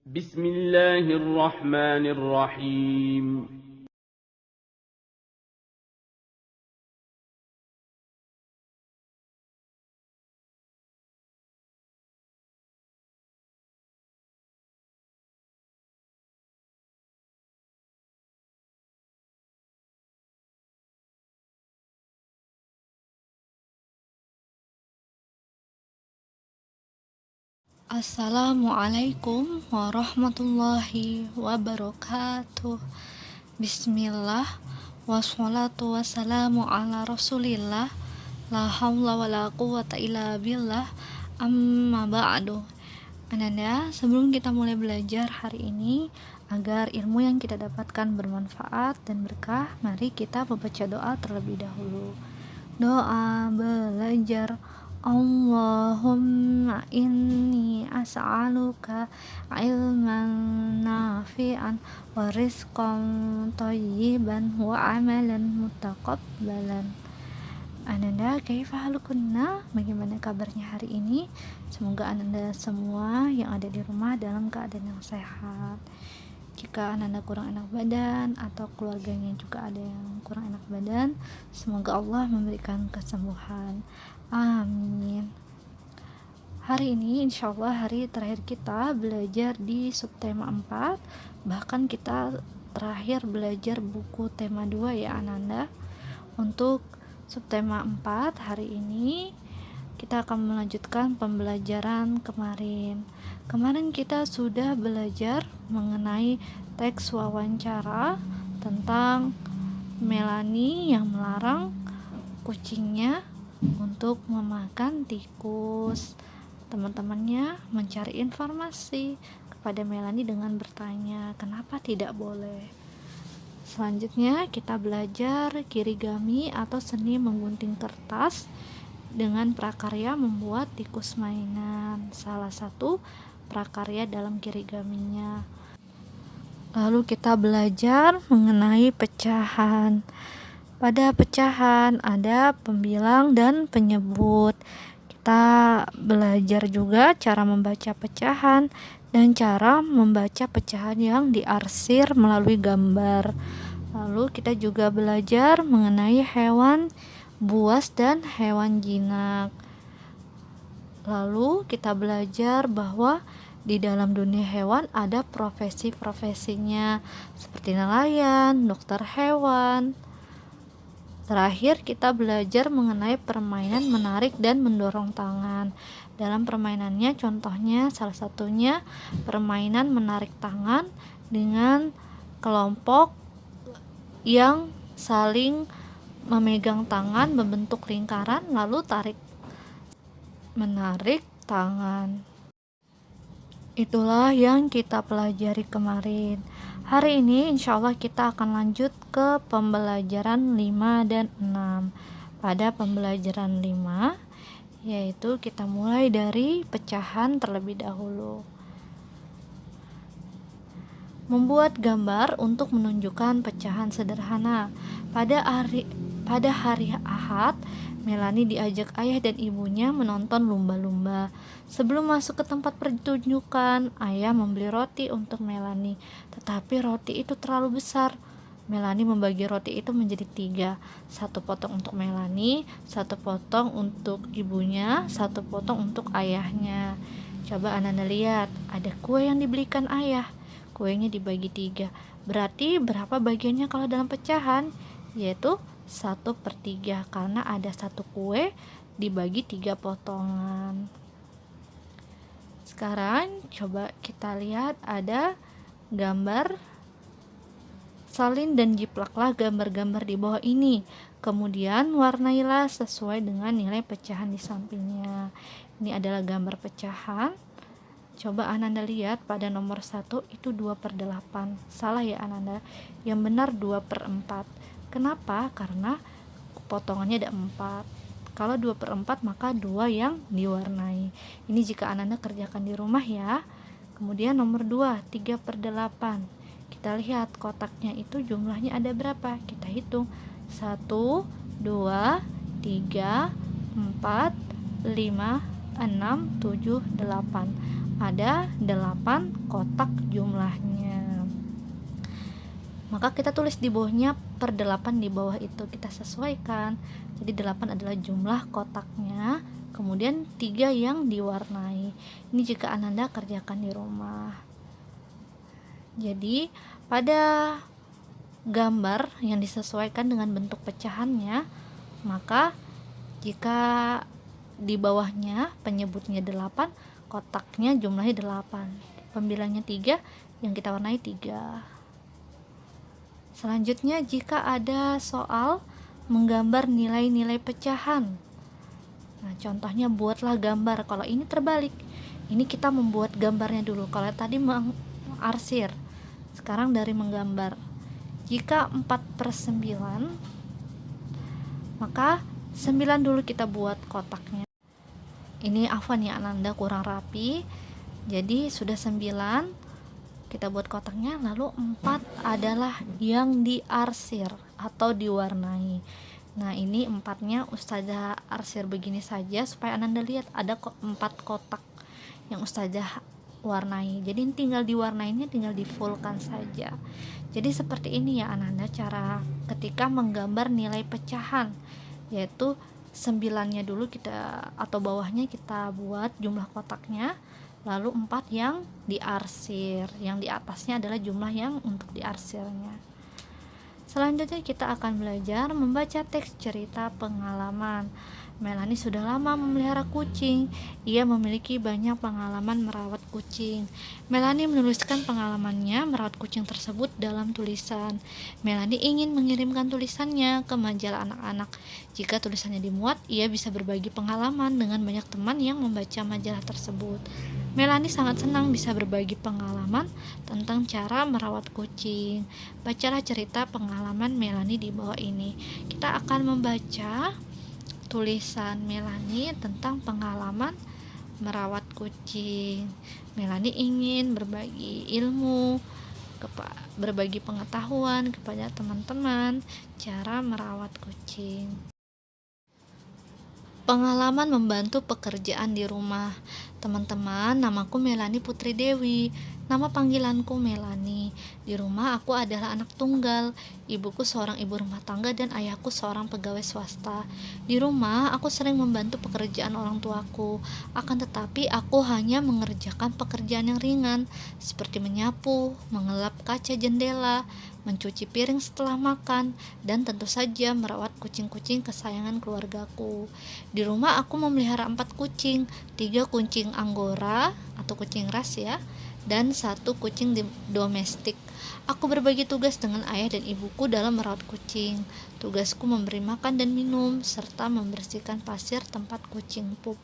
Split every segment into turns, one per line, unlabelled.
بسم الله الرحمن الرحيم.
Assalamualaikum warahmatullahi wabarakatuh. Bismillah, wassalatu wassalamu ala rasulillah, la hawla wa la quwata illa billah, amma ba'du. Ananda, sebelum kita mulai belajar hari ini, agar ilmu yang kita dapatkan bermanfaat dan berkah, mari kita membaca doa terlebih dahulu. Doa belajar. Allahumma inni as'aluka ilman nafi'an wa rizqan thayyiban wa amalan mutaqabbalan. Ananda, kaifa halukunna? Bagaimana kabarnya hari ini? Semoga Ananda semua yang ada di rumah dalam keadaan yang sehat. Jika Ananda kurang enak badan atau keluarganya juga ada yang kurang enak badan, semoga Allah memberikan kesembuhan. Amin. Hari ini insya Allah hari terakhir kita belajar di subtema 4. Bahkan kita terakhir belajar buku tema 2 ya Ananda. Untuk subtema 4 hari ini kita akan melanjutkan pembelajaran kemarin. Kemarin kita sudah belajar mengenai teks wawancara tentang Melanie yang melarang kucingnya untuk memakan tikus. Teman-temannya mencari informasi kepada Melanie dengan bertanya, kenapa tidak boleh? Selanjutnya kita belajar kirigami atau seni menggunting kertas dengan prakarya membuat tikus mainan, salah satu prakarya dalam kirigaminya. Lalu kita belajar mengenai pecahan. Pada pecahan ada pembilang dan penyebut. Kita belajar juga cara membaca pecahan dan cara membaca pecahan yang diarsir melalui gambar. Lalu kita juga belajar mengenai hewan buas dan hewan jinak. Lalu kita belajar bahwa di dalam dunia hewan ada profesi-profesinya seperti nelayan, dokter hewan. Terakhir kita belajar mengenai permainan menarik dan mendorong tangan. Dalam permainannya contohnya salah satunya permainan menarik tangan dengan kelompok yang saling memegang tangan membentuk lingkaran lalu tarik menarik tangan. Itulah yang kita pelajari kemarin. Hari ini insya Allah kita akan lanjut ke pembelajaran 5 dan 6. Pada pembelajaran 5 yaitu kita mulai dari pecahan terlebih dahulu. Membuat gambar untuk menunjukkan pecahan sederhana. Pada hari Ahad, Melanie diajak ayah dan ibunya menonton lumba-lumba. Sebelum masuk ke tempat pertunjukan, ayah membeli roti untuk Melanie. Tetapi roti itu terlalu besar. Melanie membagi roti itu menjadi 3. 1 potong untuk Melanie, 1 potong untuk ibunya, 1 potong untuk ayahnya. Coba Ananda lihat, ada kue yang dibelikan ayah. Kuenya dibagi 3. Berarti berapa bagiannya kalau dalam pecahan? Yaitu 1/3 karena ada 1 kue dibagi 3 potongan. Sekarang coba kita lihat ada gambar salin dan jiplaklah gambar-gambar di bawah ini. Kemudian warnailah sesuai dengan nilai pecahan di sampingnya. Ini adalah gambar pecahan. Coba Ananda lihat pada nomor 1 itu 2/8. Salah ya Ananda. Yang benar 2/4. Kenapa? Karena potongannya ada 4. Kalau 2/4 maka 2 yang diwarnai. Ini jika Ananda kerjakan di rumah ya. Kemudian nomor 2, 3/8. Kita lihat kotaknya itu jumlahnya ada berapa? Kita hitung. 1, 2, 3, 4, 5, 6, 7, 8. ada 8 kotak jumlahnya. Maka kita tulis di bawahnya per 8 di bawah itu kita sesuaikan. Jadi 8 adalah jumlah kotaknya, kemudian 3 yang diwarnai. Ini jika Ananda kerjakan di rumah. Jadi pada gambar yang disesuaikan dengan bentuk pecahannya, maka jika di bawahnya penyebutnya 8, kotaknya jumlahnya 8, pembilangnya 3, yang kita warnai 3. Selanjutnya, jika ada soal menggambar nilai-nilai pecahan, nah contohnya buatlah gambar. Kalau ini terbalik, ini kita membuat gambarnya dulu. Kalau tadi mengarsir, sekarang dari menggambar. Jika 4/9, maka 9 dulu kita buat kotaknya. Ini afwan ya Ananda, kurang rapi. Jadi sudah 9 kita buat kotaknya, lalu 4 adalah yang diarsir atau diwarnai. Nah ini 4-nya Ustazah arsir begini saja supaya Ananda lihat ada 4 kotak yang Ustazah warnai. Jadi tinggal diwarnainya, tinggal di-fullkan saja. Jadi seperti ini ya Ananda cara ketika menggambar nilai pecahan, yaitu 9-nya dulu kita atau bawahnya kita buat jumlah kotaknya, lalu 4 yang diarsir, yang di atasnya adalah jumlah yang untuk diarsirnya. Selanjutnya kita akan belajar membaca teks cerita pengalaman. Melanie sudah lama memelihara kucing. Ia memiliki banyak pengalaman merawat kucing. Melanie menuliskan pengalamannya merawat kucing tersebut dalam tulisan. Melanie ingin mengirimkan tulisannya ke majalah anak-anak. Jika tulisannya dimuat, ia bisa berbagi pengalaman dengan banyak teman yang membaca majalah tersebut. Melanie sangat senang bisa berbagi pengalaman tentang cara merawat kucing. Bacalah cerita pengalaman Melanie di bawah ini. Kita akan membaca tulisan Melanie tentang pengalaman merawat kucing. Melanie ingin berbagi ilmu, berbagi pengetahuan kepada teman-teman cara merawat kucing. Pengalaman membantu pekerjaan di rumah. Teman-teman, namaku Melanie Putri Dewi. Nama panggilanku Melanie. Di rumah aku adalah anak tunggal. Ibuku seorang ibu rumah tangga dan ayahku seorang pegawai swasta. Di rumah aku sering membantu pekerjaan orang tuaku. Akan tetapi aku hanya mengerjakan pekerjaan yang ringan, seperti menyapu, mengelap kaca jendela, mencuci piring setelah makan, dan tentu saja merawat kucing-kucing kesayangan keluargaku. Di rumah aku memelihara 4 kucing, 3 kucing Anggora atau kucing ras ya, dan 1 kucing domestik. Aku berbagi tugas dengan ayah dan ibuku dalam merawat kucing. Tugasku memberi makan dan minum, serta membersihkan pasir tempat kucing pup.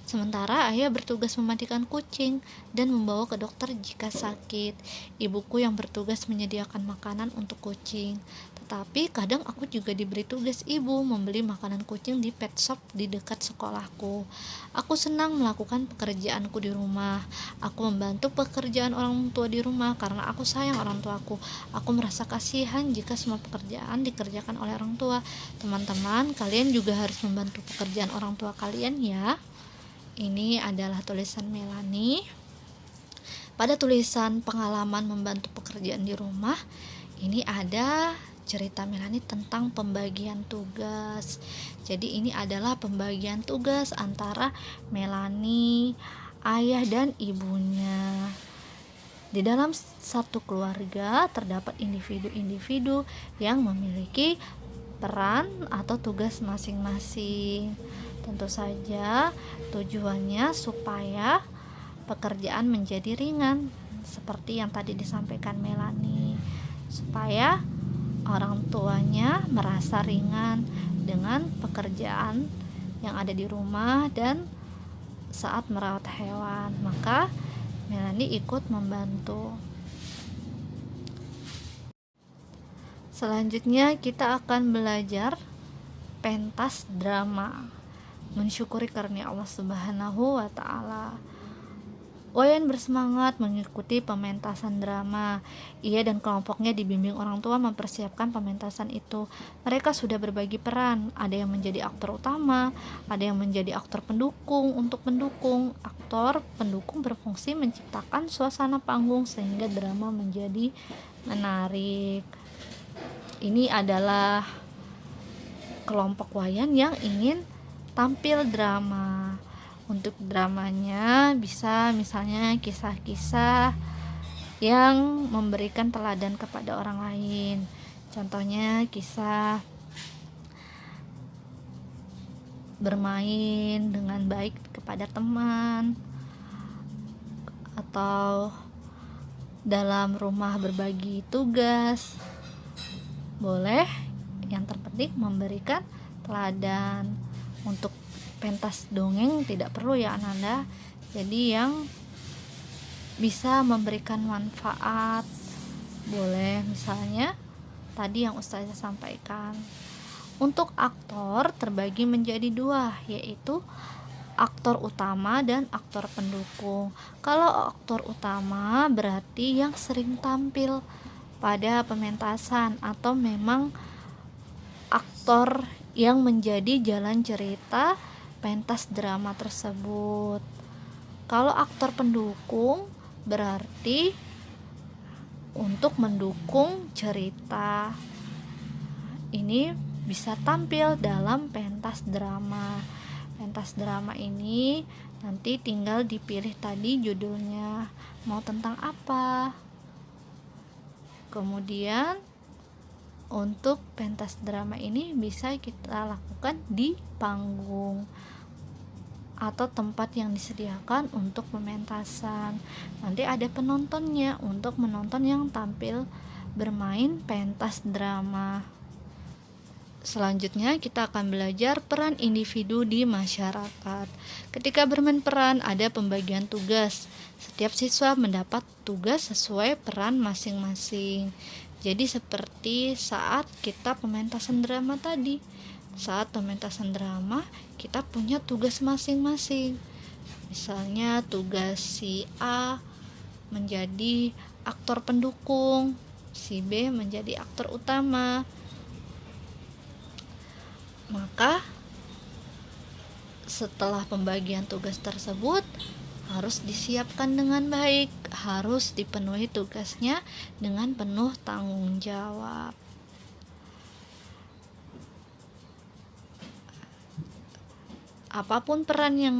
Sementara ayah bertugas memandikan kucing dan membawa ke dokter jika sakit. Ibuku yang bertugas menyediakan makanan untuk kucing. Tetapi kadang aku juga diberi tugas ibu membeli makanan kucing di pet shop di dekat sekolahku. Aku senang melakukan pekerjaanku di rumah. Aku membantu pekerjaan orang tua di rumah karena aku sayang orang tuaku. Aku merasa kasihan jika semua pekerjaan dikerjakan oleh orang tua. Teman-teman, kalian juga harus membantu pekerjaan orang tua kalian ya. Ini adalah tulisan Melanie. Pada tulisan pengalaman membantu pekerjaan di rumah, ini ada cerita Melanie tentang pembagian tugas. Jadi ini adalah pembagian tugas antara Melanie, ayah dan ibunya. Di dalam satu keluarga terdapat individu-individu yang memiliki peran atau tugas masing-masing. Tentu saja tujuannya supaya pekerjaan menjadi ringan, seperti yang tadi disampaikan Melanie, supaya orang tuanya merasa ringan dengan pekerjaan yang ada di rumah dan saat merawat hewan, maka Melanie ikut membantu. Selanjutnya kita akan belajar pentas drama, mensyukuri karunia Allah Subhanahu wa Ta'ala. Wayan bersemangat mengikuti pementasan drama. Ia dan kelompoknya dibimbing orang tua mempersiapkan pementasan itu. Mereka sudah berbagi peran, ada yang menjadi aktor utama, ada yang menjadi aktor pendukung. Untuk mendukung, aktor pendukung berfungsi menciptakan suasana panggung sehingga drama menjadi menarik. Ini adalah kelompok wayan yang ingin tampil drama. Untuk dramanya bisa misalnya kisah-kisah yang memberikan teladan kepada orang lain. Contohnya kisah bermain dengan baik kepada teman, atau dalam rumah berbagi tugas. Boleh, yang terpenting memberikan teladan. Untuk pentas dongeng tidak perlu ya Ananda, jadi yang bisa memberikan manfaat boleh, misalnya tadi yang Ustazah sampaikan. Untuk aktor terbagi menjadi dua, yaitu aktor utama dan aktor pendukung. Kalau aktor utama berarti yang sering tampil pada pementasan atau memang aktor yang menjadi jalan cerita pentas drama tersebut. Kalau aktor pendukung berarti untuk mendukung cerita. Ini bisa tampil dalam pentas drama. Pentas drama ini nanti tinggal dipilih tadi judulnya mau tentang apa. Kemudian untuk pentas drama ini bisa kita lakukan di panggung atau tempat yang disediakan untuk pementasan. Nanti ada penontonnya untuk menonton yang tampil bermain pentas drama. Selanjutnya kita akan belajar peran individu di masyarakat. Ketika bermain peran ada pembagian tugas. Setiap siswa mendapat tugas sesuai peran masing-masing. Jadi seperti saat kita pementasan drama tadi. Saat pementasan drama kita punya tugas masing-masing. Misalnya tugas si A menjadi aktor pendukung, si B menjadi aktor utama. Maka setelah pembagian tugas tersebut harus disiapkan dengan baik, harus dipenuhi tugasnya dengan penuh tanggung jawab. Apapun peran yang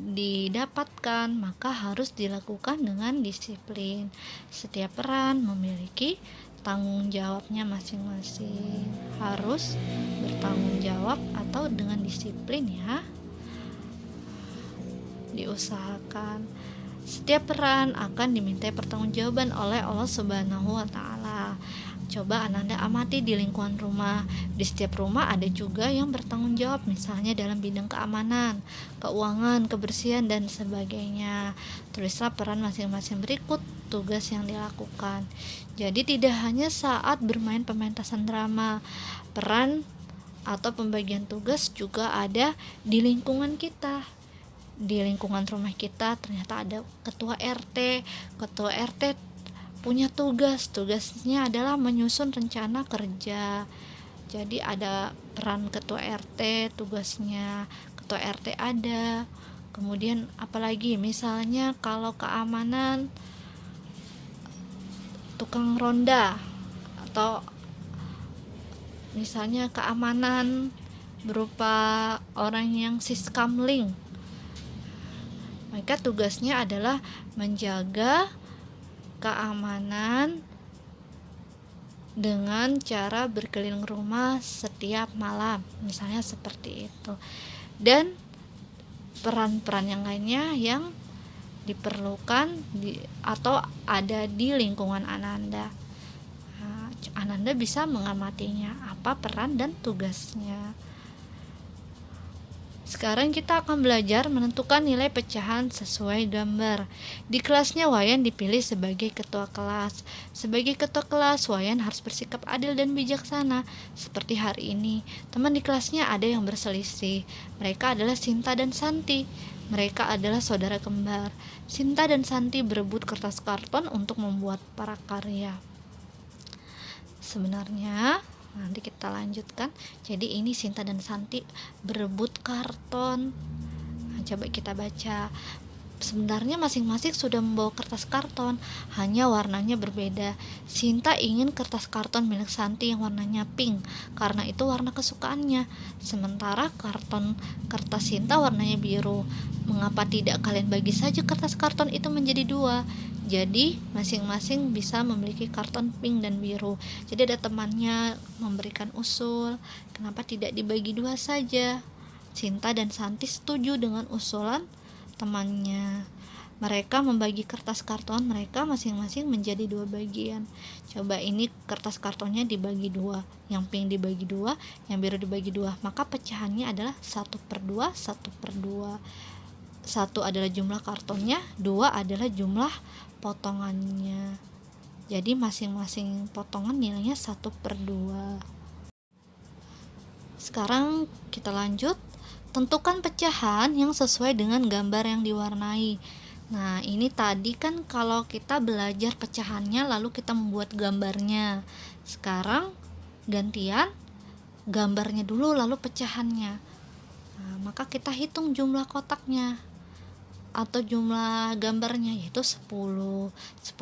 didapatkan, maka harus dilakukan dengan disiplin. Setiap peran memiliki tanggung jawabnya masing-masing. Harus bertanggung jawab atau dengan disiplin ya. Diusahakan. Setiap peran akan dimintai pertanggungjawaban oleh Allah Subhanahu wa taala. Coba Ananda amati di lingkungan rumah. Di setiap rumah ada juga yang bertanggung jawab, misalnya dalam bidang keamanan, keuangan, kebersihan dan sebagainya. Tulislah peran masing-masing berikut tugas yang dilakukan. Jadi tidak hanya saat bermain pementasan drama, peran atau pembagian tugas juga ada di lingkungan kita. Di lingkungan rumah kita ternyata ada ketua RT. Ketua RT punya tugasnya adalah menyusun rencana kerja. Jadi ada peran ketua RT, tugasnya ketua RT ada. Kemudian apalagi misalnya kalau keamanan, tukang ronda, atau misalnya keamanan berupa orang yang siskamling, maka tugasnya adalah menjaga keamanan dengan cara berkeliling rumah setiap malam, misalnya seperti itu. Dan peran-peran yang lainnya yang diperlukan atau ada di lingkungan Ananda. Ananda bisa mengamatinya, apa peran dan tugasnya. Sekarang kita akan belajar menentukan nilai pecahan sesuai gambar. Di kelasnya Wayan dipilih sebagai ketua kelas. Sebagai ketua kelas, Wayan harus bersikap adil dan bijaksana. Seperti hari ini, teman di kelasnya ada yang berselisih. Mereka adalah Sinta dan Santi. Mereka adalah saudara kembar. Sinta dan Santi berebut kertas karton untuk membuat prakarya. Sebenarnya nanti kita lanjutkan. Jadi ini Sinta dan Santi berebut karton. Nah, coba kita baca. Sebenarnya masing-masing sudah membawa kertas karton, hanya warnanya berbeda. Sinta ingin kertas karton milik Santi yang warnanya pink, karena itu warna kesukaannya. Sementara kertas Sinta warnanya biru. Mengapa tidak kalian bagi saja kertas karton itu menjadi 2? Jadi masing-masing bisa memiliki karton pink dan biru. Jadi ada temannya memberikan usul, kenapa tidak dibagi 2 saja? Sinta dan Santi setuju dengan usulan temannya. Mereka membagi kertas karton mereka masing-masing menjadi 2 bagian. Coba ini kertas kartonnya dibagi 2, yang pink dibagi 2, yang biru dibagi 2. Maka pecahannya adalah 1/2, 1/2. 1 adalah jumlah kartonnya, 2 adalah jumlah potongannya. Jadi masing-masing potongan nilainya 1/2. Sekarang kita lanjut. Tentukan pecahan yang sesuai dengan gambar yang diwarnai. Nah, ini tadi kan kalau kita belajar pecahannya lalu kita membuat gambarnya. Sekarang gantian gambarnya dulu lalu pecahannya. Nah, maka kita hitung jumlah kotaknya atau jumlah gambarnya, yaitu 10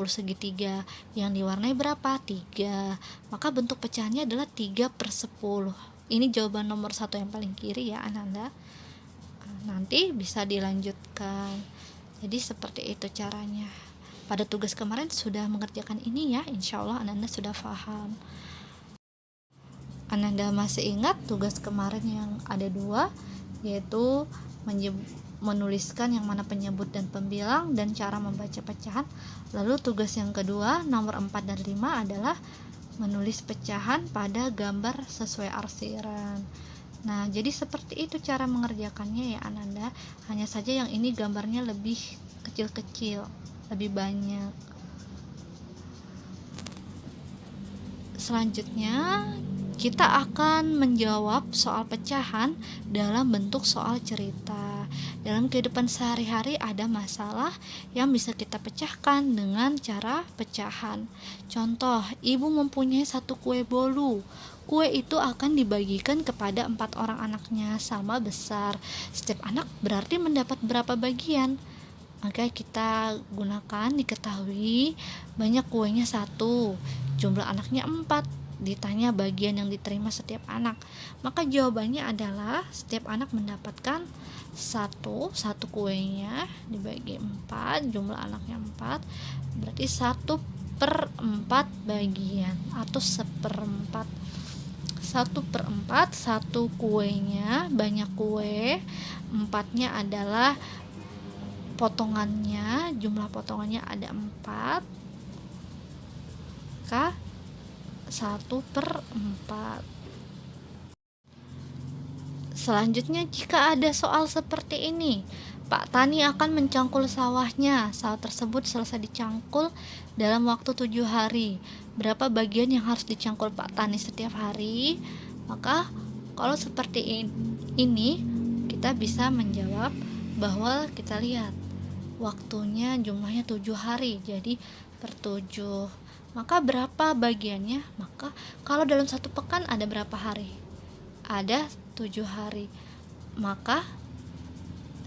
segitiga. Yang diwarnai berapa? 3. Maka bentuk pecahannya adalah 3/10. Ini jawaban nomor 1 yang paling kiri ya Ananda. Nanti bisa dilanjutkan. Jadi seperti itu caranya. Pada tugas kemarin sudah mengerjakan ini ya, insya Allah Ananda sudah paham. Ananda masih ingat tugas kemarin yang ada 2, yaitu menuliskan yang mana penyebut dan pembilang dan cara membaca pecahan. Lalu tugas yang kedua nomor 4 dan 5 adalah menulis pecahan pada gambar sesuai arsiran. Nah, jadi seperti itu cara mengerjakannya ya Ananda. Hanya saja yang ini gambarnya lebih kecil-kecil, lebih banyak. Selanjutnya kita akan menjawab soal pecahan dalam bentuk soal cerita. Dalam kehidupan sehari-hari ada masalah yang bisa kita pecahkan dengan cara pecahan. Contoh, ibu mempunyai 1 kue bolu. Kue itu akan dibagikan kepada 4 orang anaknya sama besar. Setiap anak berarti mendapat berapa bagian? Maka kita gunakan diketahui banyak kuenya 1, jumlah anaknya 4, ditanya bagian yang diterima setiap anak. Maka jawabannya adalah setiap anak mendapatkan 1 kuenya dibagi 4, jumlah anaknya 4, berarti 1/4 bagian atau 1/4. 1/4, 1 kuenya banyak kue, 4-nya adalah potongannya, jumlah potongannya ada 4, maka 1/4. Selanjutnya, jika ada soal seperti ini, Pak Tani akan mencangkul sawahnya. Sawah tersebut selesai dicangkul dalam waktu 7 hari. Berapa bagian yang harus dicangkul Pak Tani setiap hari? Maka kalau seperti ini kita bisa menjawab bahwa kita lihat waktunya jumlahnya 7 hari, jadi per 7. Maka berapa bagiannya? Maka kalau dalam 1 pekan ada berapa hari? Ada 7 hari. Maka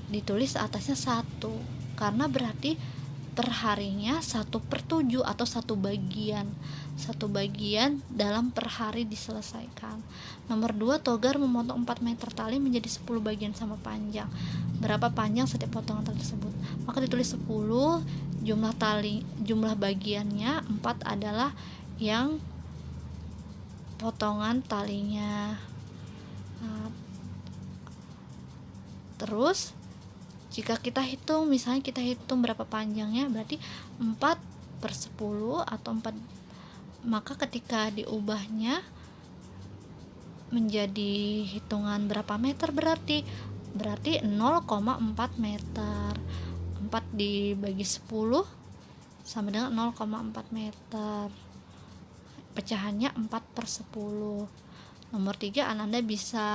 ditulis atasnya 1, karena berarti per harinya 1/7 atau 1 bagian. 1 bagian dalam per hari diselesaikan. Nomor 2, Togar memotong 4 meter tali menjadi 10 bagian sama panjang. Berapa panjang setiap potongan tersebut? Maka ditulis 10, jumlah bagiannya 4 adalah yang potongan talinya. Nah, terus jika kita hitung, misalnya kita hitung berapa panjangnya, berarti 4/10 atau 4, maka ketika diubahnya menjadi hitungan berapa meter berarti 0,4 meter. 4 dibagi 10 sama dengan 0,4 meter. Pecahannya 4/10. Nomor 3 Ananda bisa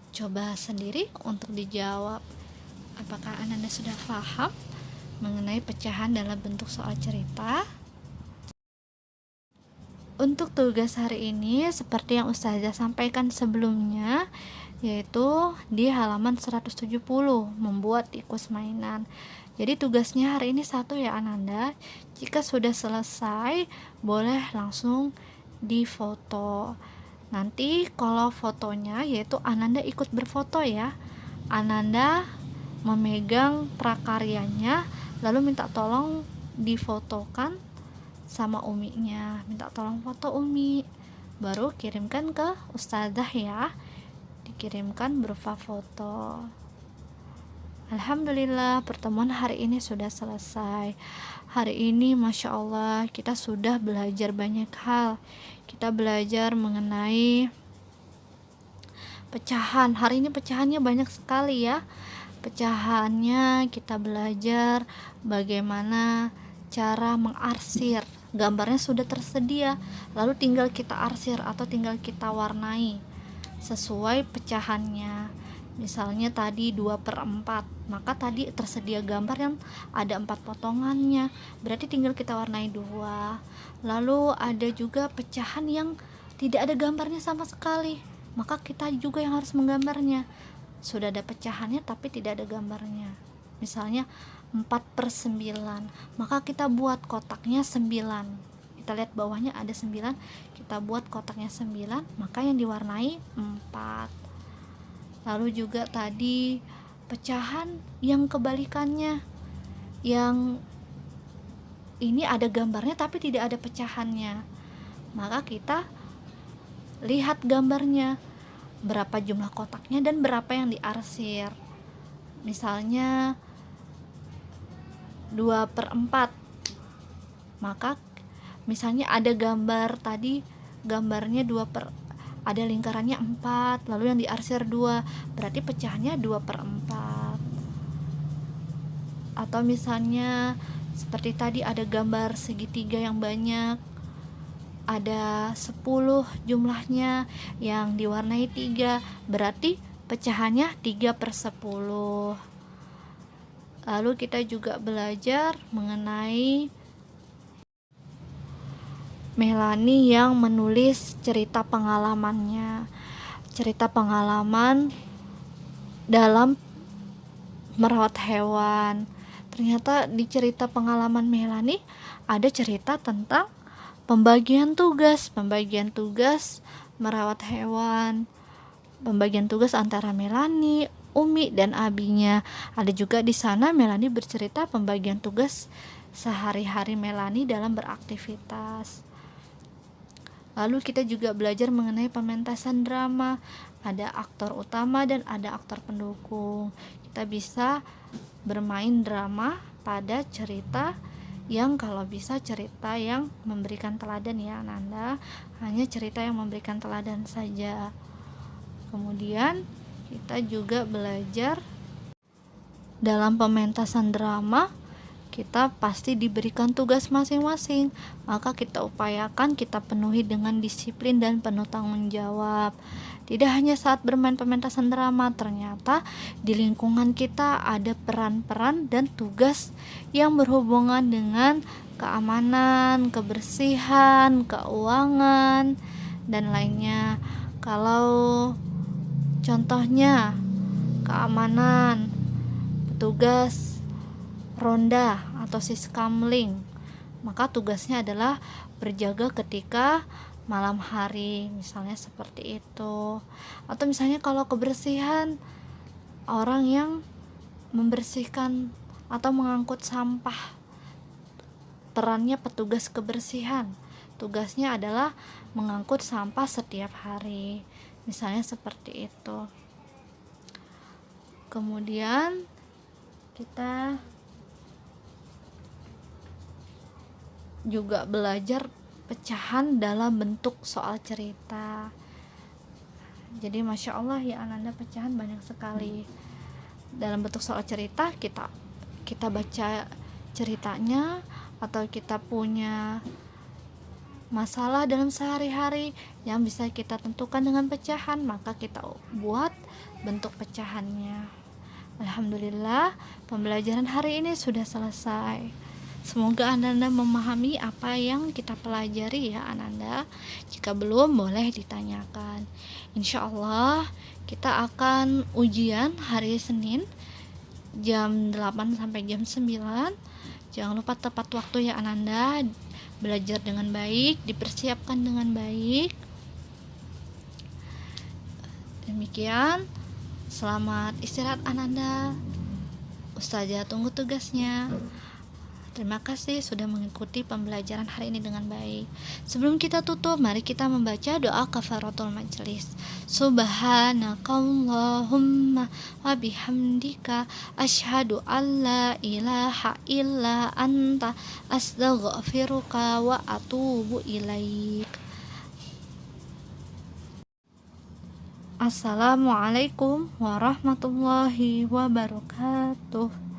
coba sendiri untuk dijawab. Apakah Ananda sudah paham mengenai pecahan dalam bentuk soal cerita? Untuk tugas hari ini seperti yang Ustazah sampaikan sebelumnya, yaitu di halaman 170 membuat tikus mainan. Jadi tugasnya hari ini satu ya Ananda. Jika sudah selesai boleh langsung difoto. Nanti kalau fotonya yaitu Ananda ikut berfoto ya. Ananda memegang prakaryanya lalu minta tolong difotokan sama uminya, minta tolong foto umi, baru kirimkan ke ustazah ya, dikirimkan berupa foto. Alhamdulillah pertemuan hari ini sudah selesai. Hari ini Masya Allah kita sudah belajar banyak hal. Kita belajar mengenai pecahan. Hari ini pecahannya banyak sekali ya. Pecahannya kita belajar bagaimana cara mengarsir. Gambarnya sudah tersedia, lalu tinggal kita arsir atau tinggal kita warnai sesuai pecahannya. Misalnya tadi 2/4, maka tadi tersedia gambar yang ada 4 potongannya, berarti tinggal kita warnai 2. Lalu ada juga pecahan yang tidak ada gambarnya sama sekali, maka kita juga yang harus menggambarnya. Sudah ada pecahannya tapi tidak ada gambarnya, misalnya 4/9, maka kita buat kotaknya 9. Kita lihat bawahnya ada 9, kita buat kotaknya 9, maka yang diwarnai 4. Lalu juga tadi pecahan yang kebalikannya, yang ini ada gambarnya tapi tidak ada pecahannya, maka kita lihat gambarnya, berapa jumlah kotaknya dan berapa yang diarsir. Misalnya 2/4, maka misalnya ada gambar tadi, gambarnya ada lingkarannya 4, lalu yang diarsir 2, berarti pecahannya 2/4. Atau misalnya seperti tadi ada gambar segitiga yang banyak, ada 10 jumlahnya, yang diwarnai 3, berarti pecahannya 3/10. Lalu kita juga belajar mengenai Melani yang menulis cerita pengalamannya, cerita pengalaman dalam merawat hewan. Ternyata di cerita pengalaman Melani ada cerita tentang pembagian tugas merawat hewan, pembagian tugas antara Melani, Umi dan Abinya. Ada juga di sana Melani bercerita pembagian tugas sehari-hari Melani dalam beraktivitas. Lalu kita juga belajar mengenai pementasan drama. Ada aktor utama dan ada aktor pendukung. Kita bisa bermain drama pada cerita yang kalau bisa cerita yang memberikan teladan ya Nanda, hanya cerita yang memberikan teladan saja. Kemudian kita juga belajar dalam pementasan drama kita pasti diberikan tugas masing-masing, maka kita upayakan kita penuhi dengan disiplin dan penuh tanggung jawab. Tidak hanya saat bermain pementasan drama, ternyata di lingkungan kita ada peran-peran dan tugas yang berhubungan dengan keamanan, kebersihan, keuangan, dan lainnya. Kalau contohnya keamanan, petugas ronda atau siskamling, maka tugasnya adalah berjaga ketika malam hari, misalnya seperti itu. Atau misalnya kalau kebersihan, orang yang membersihkan atau mengangkut sampah, perannya petugas kebersihan, tugasnya adalah mengangkut sampah setiap hari, misalnya seperti itu. Kemudian kita juga belajar pecahan dalam bentuk soal cerita. Jadi Masya Allah ya Ananda, pecahan banyak sekali dalam bentuk soal cerita. Kita baca ceritanya, atau kita punya masalah dalam sehari-hari yang bisa kita tentukan dengan pecahan, maka kita buat bentuk pecahannya. Alhamdulillah, pembelajaran hari ini sudah selesai. Semoga Ananda memahami apa yang kita pelajari ya Ananda. Jika belum, boleh ditanyakan. Insya Allah kita akan ujian hari Senin jam 8 sampai jam 9. Jangan lupa tepat waktu ya Ananda. Belajar dengan baik, dipersiapkan dengan baik. Demikian, selamat istirahat Ananda. Ustazah tunggu tugasnya. Terima kasih sudah mengikuti pembelajaran hari ini dengan baik. Sebelum kita tutup, mari kita membaca doa kafaratul majelis. Subhanakallahumma wa bihamdika asyhadu an la ilaha illa anta astaghfiruka wa atubu ilaik. Assalamualaikum warahmatullahi wabarakatuh.